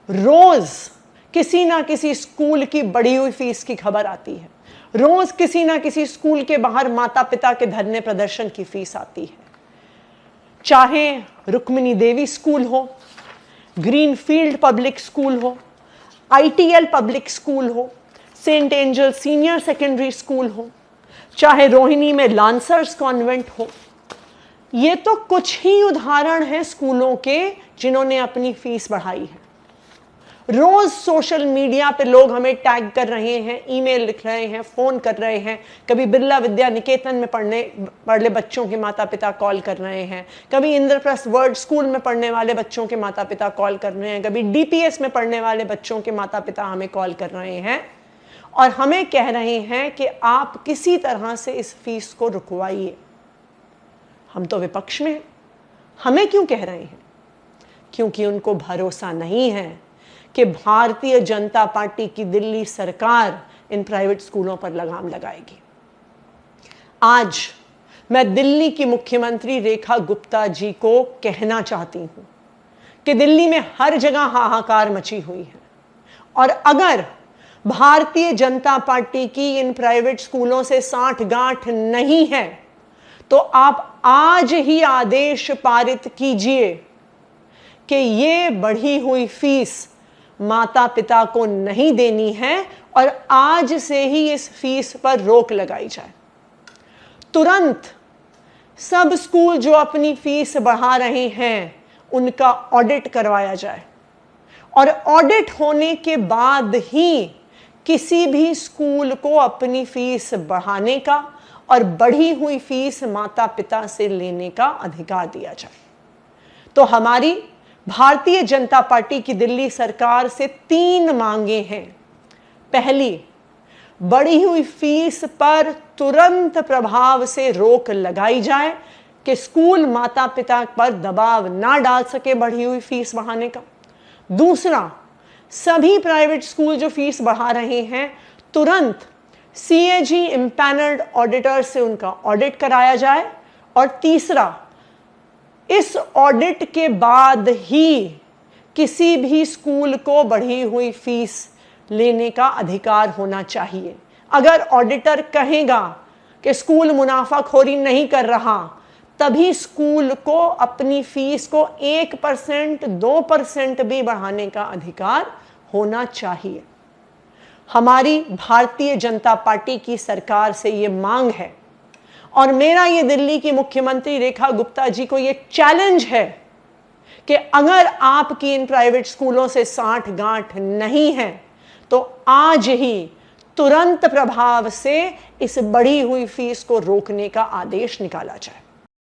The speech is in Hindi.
रोज किसी ना किसी स्कूल की बढ़ी हुई फीस की खबर आती है, रोज किसी ना किसी स्कूल के बाहर माता पिता के धरने प्रदर्शन की फीस आती है। चाहे रुक्मिणी देवी स्कूल हो, ग्रीनफील्ड पब्लिक स्कूल हो, आईटीएल पब्लिक स्कूल हो, Saint Angel senior secondary school हो, चाहे रोहिणी में लांसर्स कॉन्वेंट हो, ये तो कुछ ही उदाहरण हैं स्कूलों के जिन्होंने अपनी फीस बढ़ाई है। रोज सोशल मीडिया पे लोग हमें टैग कर रहे हैं, ईमेल लिख रहे हैं, फोन कर रहे हैं। कभी बिरला विद्या निकेतन में पढ़ने बच्चों के माता पिता कॉल कर रहे हैं, कभी इंद्रप्रस्थ वर्ल्ड स्कूल में पढ़ने वाले बच्चों के माता पिता कॉल कर रहे हैं, कभी डीपीएस में पढ़ने वाले बच्चों के माता पिता हमें कॉल कर रहे हैं और हमें कह रहे हैं कि आप किसी तरह से इस फीस को रुकवाइए। हम तो विपक्ष में हैं, हमें क्यों कह रहे हैं? क्योंकि उनको भरोसा नहीं है कि भारतीय जनता पार्टी की दिल्ली सरकार इन प्राइवेट स्कूलों पर लगाम लगाएगी। आज मैं दिल्ली की मुख्यमंत्री रेखा गुप्ता जी को कहना चाहती हूं कि दिल्ली में हर जगह हाहाकार मची हुई है और अगर भारतीय जनता पार्टी की इन प्राइवेट स्कूलों से सांठगांठ नहीं है तो आप आज ही आदेश पारित कीजिए कि ये बढ़ी हुई फीस माता पिता को नहीं देनी है और आज से ही इस फीस पर रोक लगाई जाए। तुरंत सब स्कूल जो अपनी फीस बढ़ा रहे हैं उनका ऑडिट करवाया जाए और ऑडिट होने के बाद ही किसी भी स्कूल को अपनी फीस बढ़ाने का और बढ़ी हुई फीस माता पिता से लेने का अधिकार दिया जाए। तो हमारी भारतीय जनता पार्टी की दिल्ली सरकार से 3 मांगे हैं। पहली, बढ़ी हुई फीस पर तुरंत प्रभाव से रोक लगाई जाए कि स्कूल माता पिता पर दबाव ना डाल सके बढ़ी हुई फीस बढ़ाने का। दूसरा, सभी प्राइवेट स्कूल जो फीस बढ़ा रहे हैं तुरंत सीएजी इम्पैनल्ड ऑडिटर से उनका ऑडिट कराया जाए। और तीसरा, इस ऑडिट के बाद ही किसी भी स्कूल को बढ़ी हुई फीस लेने का अधिकार होना चाहिए। अगर ऑडिटर कहेगा कि स्कूल मुनाफाखोरी नहीं कर रहा, तभी स्कूल को अपनी फीस को 1%, 2% भी बढ़ाने का अधिकार होना चाहिए। हमारी भारतीय जनता पार्टी की सरकार से ये मांग है और मेरा ये दिल्ली की मुख्यमंत्री रेखा गुप्ता जी को ये चैलेंज है कि अगर आपकी इन प्राइवेट स्कूलों से सांठगांठ नहीं है तो आज ही तुरंत प्रभाव से इस बढ़ी हुई फीस को रोकने का आदेश निकाला जाए।